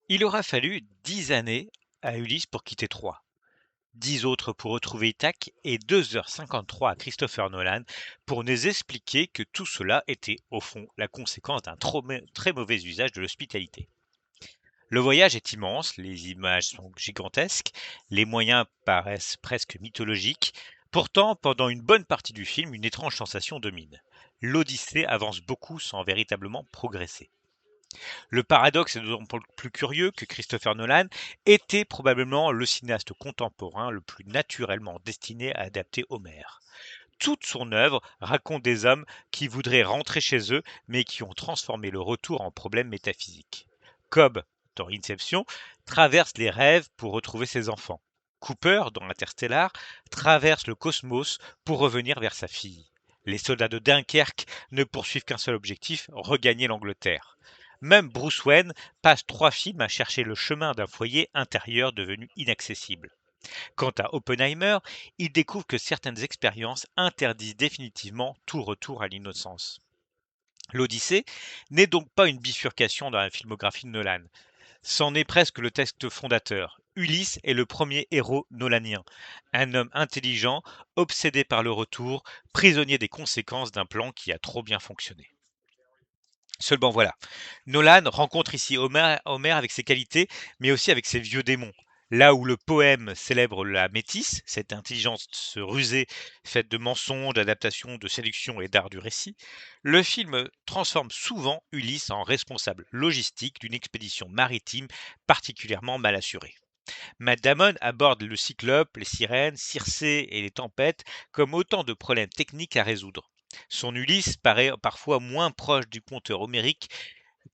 Il aura fallu 10 années à Ulysse pour quitter Troie, 10 autres pour retrouver Ithaque et 2h53 à Christopher Nolan pour nous expliquer que tout cela était, au fond, la conséquence d'un très mauvais usage de l'hospitalité. Le voyage est immense, les images sont gigantesques, les moyens paraissent presque mythologiques. Pourtant, pendant une bonne partie du film, une étrange sensation domine. L'Odyssée avance beaucoup sans véritablement progresser. Le paradoxe est d'autant plus curieux que Christopher Nolan était probablement le cinéaste contemporain le plus naturellement destiné à adapter Homère. Toute son œuvre raconte des hommes qui voudraient rentrer chez eux, mais qui ont transformé le retour en problème métaphysique. Cobb, dans Inception, traverse les rêves pour retrouver ses enfants. Cooper, dans Interstellar, traverse le cosmos pour revenir vers sa fille. Les soldats de Dunkerque ne poursuivent qu'un seul objectif, regagner l'Angleterre. Même Bruce Wayne passe 3 films à chercher le chemin d'un foyer intérieur devenu inaccessible. Quant à Oppenheimer, il découvre que certaines expériences interdisent définitivement tout retour à l'innocence. L'Odyssée n'est donc pas une bifurcation dans la filmographie de Nolan. C'en est presque le texte fondateur. Ulysse est le premier héros nolanien, un homme intelligent, obsédé par le retour, prisonnier des conséquences d'un plan qui a trop bien fonctionné. Seulement voilà, Nolan rencontre ici Homer avec ses qualités, mais aussi avec ses vieux démons. Là où le poème célèbre la métisse, cette intelligence rusée faite de mensonges, d'adaptations, de séduction et d'art du récit, le film transforme souvent Ulysse en responsable logistique d'une expédition maritime particulièrement mal assurée. Matt Damon aborde le cyclope, les sirènes, Circé et les tempêtes comme autant de problèmes techniques à résoudre. Son Ulysse paraît parfois moins proche du conteur homérique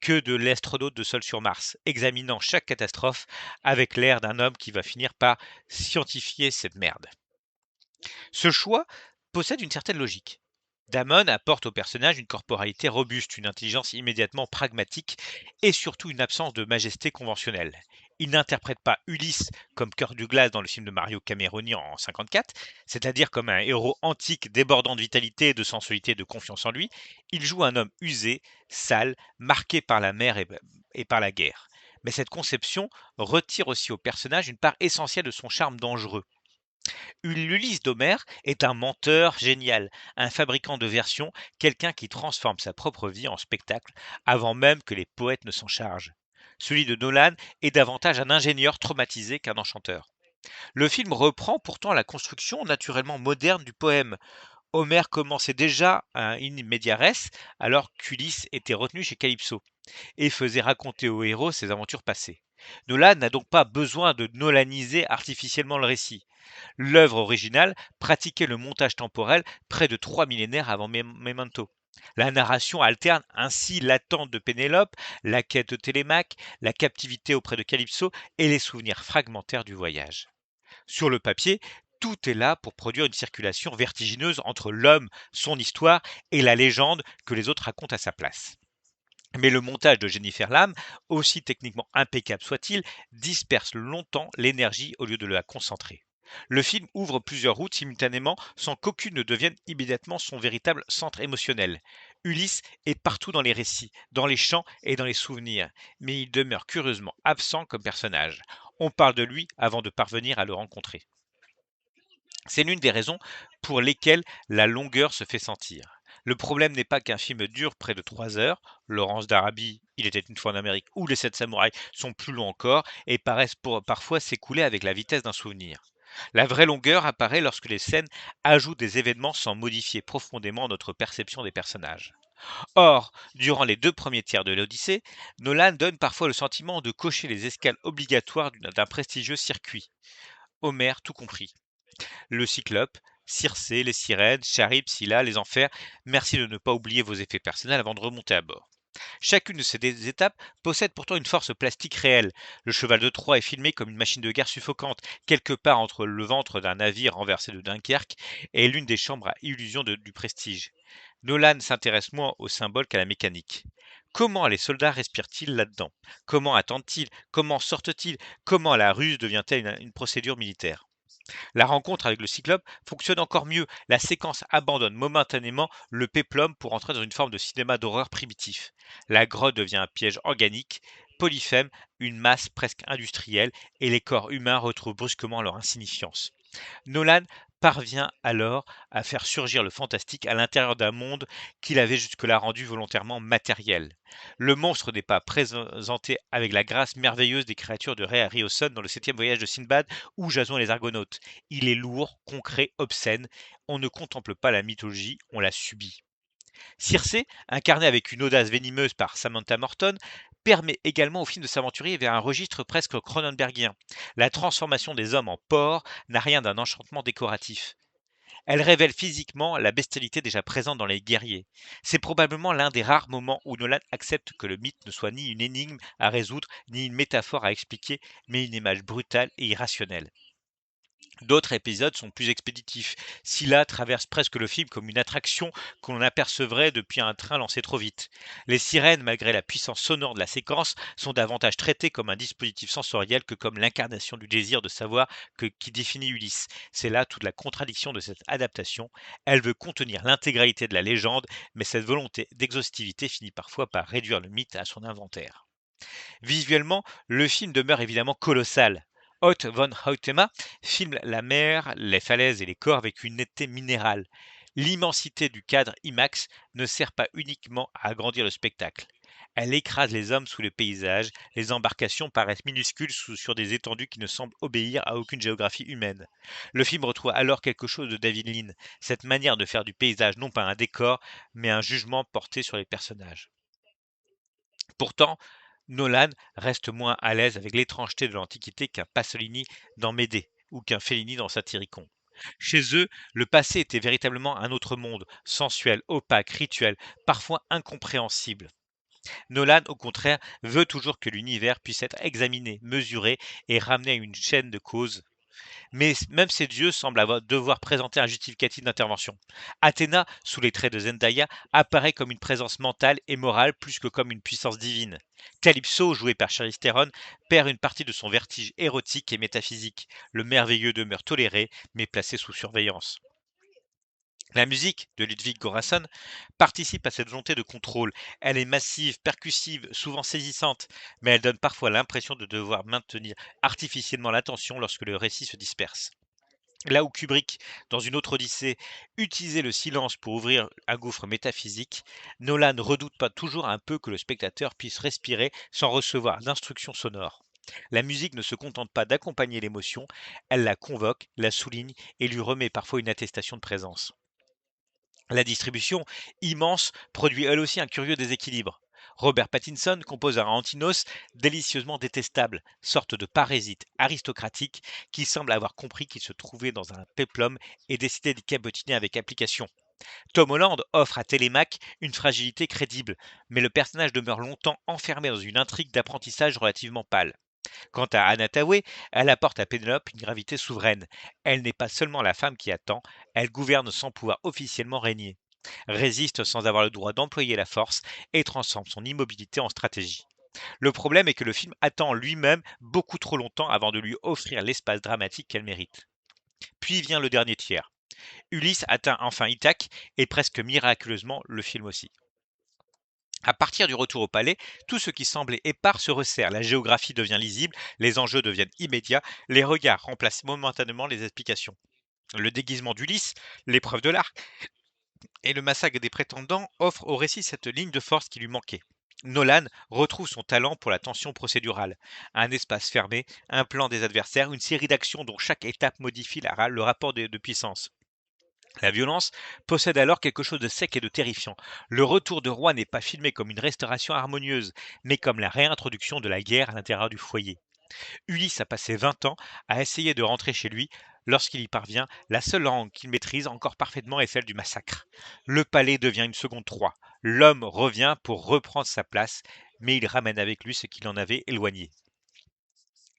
que de l'astronaute de Sol sur Mars, examinant chaque catastrophe avec l'air d'un homme qui va finir par scientifier cette merde. Ce choix possède une certaine logique. Damon apporte au personnage une corporalité robuste, une intelligence immédiatement pragmatique et surtout une absence de majesté conventionnelle. Il n'interprète pas Ulysse comme cœur du glace dans le film de Mario Cameroni en 1954, c'est-à-dire comme un héros antique débordant de vitalité, de sensualité et de confiance en lui. Il joue un homme usé, sale, marqué par la mer et par la guerre. Mais cette conception retire aussi au personnage une part essentielle de son charme dangereux. Ulysse d'Homère est un menteur génial, un fabricant de versions, quelqu'un qui transforme sa propre vie en spectacle avant même que les poètes ne s'en chargent. Celui de Nolan est davantage un ingénieur traumatisé qu'un enchanteur. Le film reprend pourtant la construction naturellement moderne du poème. Homère commençait déjà un in media res alors qu'Ulysse était retenu chez Calypso et faisait raconter au héros ses aventures passées. Nolan n'a donc pas besoin de nolaniser artificiellement le récit. L'œuvre originale pratiquait le montage temporel près de 3 millénaires avant Memento. La narration alterne ainsi l'attente de Pénélope, la quête de Télémaque, la captivité auprès de Calypso et les souvenirs fragmentaires du voyage. Sur le papier, tout est là pour produire une circulation vertigineuse entre l'homme, son histoire et la légende que les autres racontent à sa place. Mais le montage de Jennifer Lam, aussi techniquement impeccable soit-il, disperse longtemps l'énergie au lieu de la concentrer. Le film ouvre plusieurs routes simultanément sans qu'aucune ne devienne immédiatement son véritable centre émotionnel. Ulysse est partout dans les récits, dans les chants et dans les souvenirs, mais il demeure curieusement absent comme personnage. On parle de lui avant de parvenir à le rencontrer. C'est l'une des raisons pour lesquelles la longueur se fait sentir. Le problème n'est pas qu'un film dure près de 3 heures. Laurence d'Arabie, Il était une fois en Amérique ou Les Sept Samouraïs sont plus longs encore et paraissent parfois s'écouler avec la vitesse d'un souvenir. La vraie longueur apparaît lorsque les scènes ajoutent des événements sans modifier profondément notre perception des personnages. Or, durant les 2 premiers tiers de l'Odyssée, Nolan donne parfois le sentiment de cocher les escales obligatoires d'un prestigieux circuit. Homère tout compris. Le Cyclope, Circé, les sirènes, Charybde, Scylla, les enfers. Merci de ne pas oublier vos effets personnels avant de remonter à bord. Chacune de ces étapes possède pourtant une force plastique réelle. Le cheval de Troie est filmé comme une machine de guerre suffocante, quelque part entre le ventre d'un navire renversé de Dunkerque et l'une des chambres à illusion du prestige. Nolan s'intéresse moins aux symboles qu'à la mécanique. Comment les soldats respirent-ils là-dedans? Comment attendent-ils? Comment sortent-ils? Comment la ruse devient-elle une procédure militaire? La rencontre avec le Cyclope fonctionne encore mieux. La séquence abandonne momentanément le péplum pour entrer dans une forme de cinéma d'horreur primitif. La grotte devient un piège organique, Polyphème, une masse presque industrielle, et les corps humains retrouvent brusquement leur insignifiance. Nolan parvient alors à faire surgir le fantastique à l'intérieur d'un monde qu'il avait jusque-là rendu volontairement matériel. Le monstre n'est pas présenté avec la grâce merveilleuse des créatures de Ray Harryhausen dans le septième voyage de Sinbad ou Jason et les Argonautes. Il est lourd, concret, obscène. On ne contemple pas la mythologie, on la subit. Circé, incarnée avec une audace venimeuse par Samantha Morton, permet également au film de s'aventurer vers un registre presque cronenbergien. La transformation des hommes en porcs n'a rien d'un enchantement décoratif. Elle révèle physiquement la bestialité déjà présente dans les guerriers. C'est probablement l'un des rares moments où Nolan accepte que le mythe ne soit ni une énigme à résoudre, ni une métaphore à expliquer, mais une image brutale et irrationnelle. D'autres épisodes sont plus expéditifs. Scylla traverse presque le film comme une attraction que l'on apercevrait depuis un train lancé trop vite. Les sirènes, malgré la puissance sonore de la séquence, sont davantage traitées comme un dispositif sensoriel que comme l'incarnation du désir de savoir qui définit Ulysse. C'est là toute la contradiction de cette adaptation. Elle veut contenir l'intégralité de la légende, mais cette volonté d'exhaustivité finit parfois par réduire le mythe à son inventaire. Visuellement, le film demeure évidemment colossal. Hoyt von Hoytema filme la mer, les falaises et les corps avec une netteté minérale. L'immensité du cadre IMAX ne sert pas uniquement à agrandir le spectacle. Elle écrase les hommes sous le paysage, les embarcations paraissent minuscules sur des étendues qui ne semblent obéir à aucune géographie humaine. Le film retrouve alors quelque chose de David Lean, cette manière de faire du paysage non pas un décor, mais un jugement porté sur les personnages. Pourtant, Nolan reste moins à l'aise avec l'étrangeté de l'Antiquité qu'un Pasolini dans Médée ou qu'un Fellini dans Satyricon. Chez eux, le passé était véritablement un autre monde, sensuel, opaque, rituel, parfois incompréhensible. Nolan, au contraire, veut toujours que l'univers puisse être examiné, mesuré et ramené à une chaîne de causes, mais même ces dieux semblent devoir présenter un justificatif d'intervention. Athéna, sous les traits de Zendaya, apparaît comme une présence mentale et morale plus que comme une puissance divine. Calypso, joué par Charlize Theron, perd une partie de son vertige érotique et métaphysique. Le merveilleux demeure toléré, mais placé sous surveillance. La musique de Ludwig Göransson participe à cette volonté de contrôle. Elle est massive, percussive, souvent saisissante, mais elle donne parfois l'impression de devoir maintenir artificiellement l'attention lorsque le récit se disperse. Là où Kubrick, dans une autre Odyssée, utilisait le silence pour ouvrir un gouffre métaphysique, Nolan ne redoute pas toujours un peu que le spectateur puisse respirer sans recevoir d'instructions sonores. La musique ne se contente pas d'accompagner l'émotion, elle la convoque, la souligne et lui remet parfois une attestation de présence. La distribution, immense, produit elle aussi un curieux déséquilibre. Robert Pattinson compose un Antinos délicieusement détestable, sorte de parasite aristocratique qui semble avoir compris qu'il se trouvait dans un péplum et décidé d'y cabotiner avec application. Tom Holland offre à Télémaque une fragilité crédible, mais le personnage demeure longtemps enfermé dans une intrigue d'apprentissage relativement pâle. Quant à Anna Tawai, elle apporte à Pénélope une gravité souveraine. Elle n'est pas seulement la femme qui attend, elle gouverne sans pouvoir officiellement régner, résiste sans avoir le droit d'employer la force et transforme son immobilité en stratégie. Le problème est que le film attend lui-même beaucoup trop longtemps avant de lui offrir l'espace dramatique qu'elle mérite. Puis vient le dernier tiers. Ulysse atteint enfin Ithaque et presque miraculeusement le film aussi. À partir du retour au palais, tout ce qui semblait épars se resserre, la géographie devient lisible, les enjeux deviennent immédiats, les regards remplacent momentanément les explications. Le déguisement d'Ulysse, l'épreuve de l'arc et le massacre des prétendants offrent au récit cette ligne de force qui lui manquait. Nolan retrouve son talent pour la tension procédurale. Un espace fermé, un plan des adversaires, une série d'actions dont chaque étape modifie le rapport de puissance. La violence possède alors quelque chose de sec et de terrifiant. Le retour de roi n'est pas filmé comme une restauration harmonieuse, mais comme la réintroduction de la guerre à l'intérieur du foyer. Ulysse a passé 20 ans à essayer de rentrer chez lui. Lorsqu'il y parvient, la seule langue qu'il maîtrise encore parfaitement est celle du massacre. Le palais devient une seconde Troie. L'homme revient pour reprendre sa place, mais il ramène avec lui ce qu'il en avait éloigné.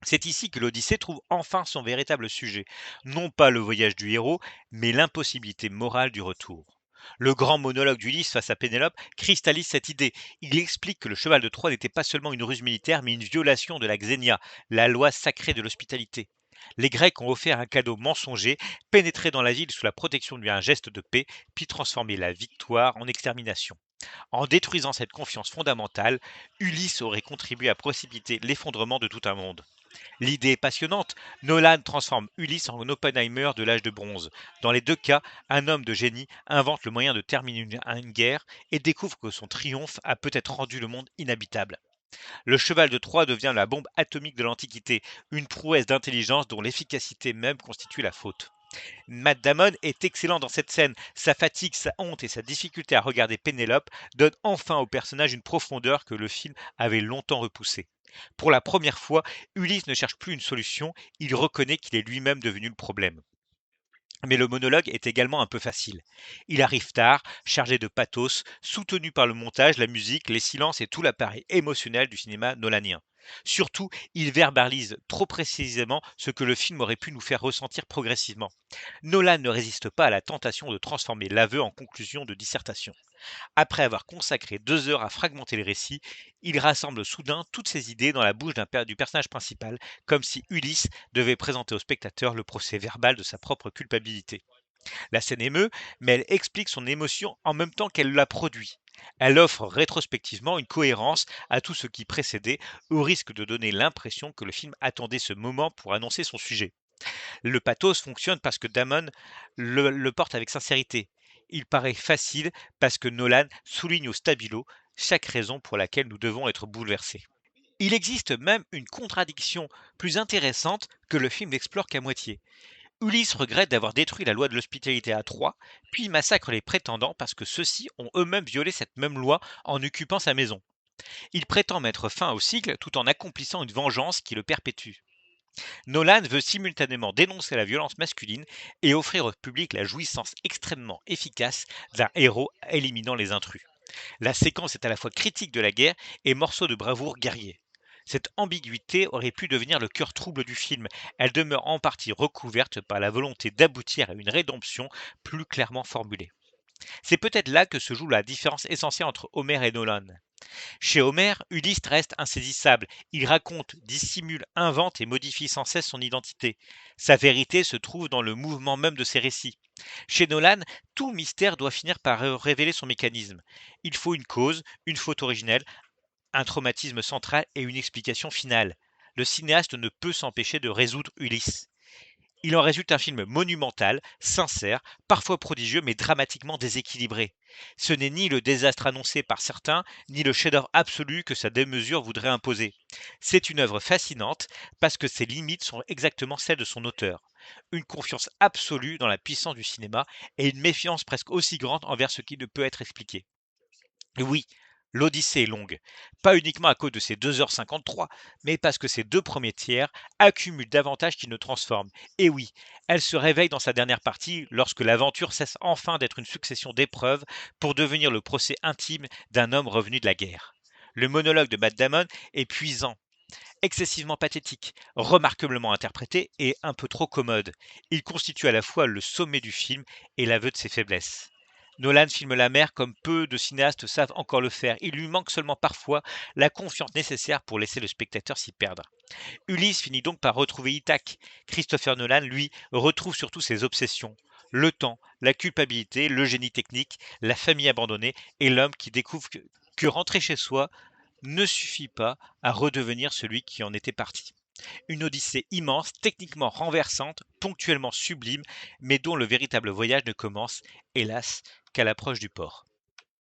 C'est ici que l'Odyssée trouve enfin son véritable sujet, non pas le voyage du héros, mais l'impossibilité morale du retour. Le grand monologue d'Ulysse face à Pénélope cristallise cette idée. Il explique que le cheval de Troie n'était pas seulement une ruse militaire, mais une violation de la xénia, la loi sacrée de l'hospitalité. Les Grecs ont offert un cadeau mensonger, pénétrer dans la ville sous la protection d'un geste de paix, puis transformer la victoire en extermination. En détruisant cette confiance fondamentale, Ulysse aurait contribué à précipiter l'effondrement de tout un monde. L'idée est passionnante. Nolan transforme Ulysse en Oppenheimer de l'âge de bronze. Dans les deux cas, un homme de génie invente le moyen de terminer une guerre et découvre que son triomphe a peut-être rendu le monde inhabitable. Le cheval de Troie devient la bombe atomique de l'Antiquité, une prouesse d'intelligence dont l'efficacité même constitue la faute. Matt Damon est excellent dans cette scène. Sa fatigue, sa honte et sa difficulté à regarder Pénélope donnent enfin au personnage une profondeur que le film avait longtemps repoussée. Pour la première fois, Ulysse ne cherche plus une solution, il reconnaît qu'il est lui-même devenu le problème. Mais le monologue est également un peu facile. Il arrive tard, chargé de pathos, soutenu par le montage, la musique, les silences et tout l'appareil émotionnel du cinéma nolanien. Surtout, il verbalise trop précisément ce que le film aurait pu nous faire ressentir progressivement. Nolan ne résiste pas à la tentation de transformer l'aveu en conclusion de dissertation. Après avoir consacré 2 heures à fragmenter le récit, il rassemble soudain toutes ses idées dans la bouche du personnage principal, comme si Ulysse devait présenter au spectateur le procès verbal de sa propre culpabilité. La scène émeut, mais elle explique son émotion en même temps qu'elle la produit. Elle offre rétrospectivement une cohérence à tout ce qui précédait, au risque de donner l'impression que le film attendait ce moment pour annoncer son sujet. Le pathos fonctionne parce que Damon le porte avec sincérité. Il paraît facile parce que Nolan souligne au stabilo chaque raison pour laquelle nous devons être bouleversés. Il existe même une contradiction plus intéressante que le film n'explore qu'à moitié. Ulysse regrette d'avoir détruit la loi de l'hospitalité à Troie, puis massacre les prétendants parce que ceux-ci ont eux-mêmes violé cette même loi en occupant sa maison. Il prétend mettre fin au cycle tout en accomplissant une vengeance qui le perpétue. Nolan veut simultanément dénoncer la violence masculine et offrir au public la jouissance extrêmement efficace d'un héros éliminant les intrus. La séquence est à la fois critique de la guerre et morceau de bravoure guerrier. Cette ambiguïté aurait pu devenir le cœur trouble du film. Elle demeure en partie recouverte par la volonté d'aboutir à une rédemption plus clairement formulée. C'est peut-être là que se joue la différence essentielle entre Homer et Nolan. Chez Homer, Ulysse reste insaisissable. Il raconte, dissimule, invente et modifie sans cesse son identité. Sa vérité se trouve dans le mouvement même de ses récits. Chez Nolan, tout mystère doit finir par révéler son mécanisme. Il faut une cause, une faute originelle, un traumatisme central et une explication finale. Le cinéaste ne peut s'empêcher de résoudre Ulysse. Il en résulte un film monumental, sincère, parfois prodigieux, mais dramatiquement déséquilibré. Ce n'est ni le désastre annoncé par certains, ni le chef-d'œuvre absolu que sa démesure voudrait imposer. C'est une œuvre fascinante parce que ses limites sont exactement celles de son auteur. Une confiance absolue dans la puissance du cinéma et une méfiance presque aussi grande envers ce qui ne peut être expliqué. Oui, l'Odyssée est longue, pas uniquement à cause de ses 2h53, mais parce que ses deux premiers tiers accumulent davantage qu'ils ne transforment. Et oui, elle se réveille dans sa dernière partie lorsque l'aventure cesse enfin d'être une succession d'épreuves pour devenir le procès intime d'un homme revenu de la guerre. Le monologue de Matt Damon est puissant, excessivement pathétique, remarquablement interprété et un peu trop commode. Il constitue à la fois le sommet du film et l'aveu de ses faiblesses. Nolan filme la mer comme peu de cinéastes savent encore le faire. Il lui manque seulement parfois la confiance nécessaire pour laisser le spectateur s'y perdre. Ulysse finit donc par retrouver Ithaque. Christopher Nolan, lui, retrouve surtout ses obsessions. Le temps, la culpabilité, le génie technique, la famille abandonnée et l'homme qui découvre que rentrer chez soi ne suffit pas à redevenir celui qui en était parti. Une odyssée immense, techniquement renversante, ponctuellement sublime, mais dont le véritable voyage ne commence, hélas, qu'à l'approche du port.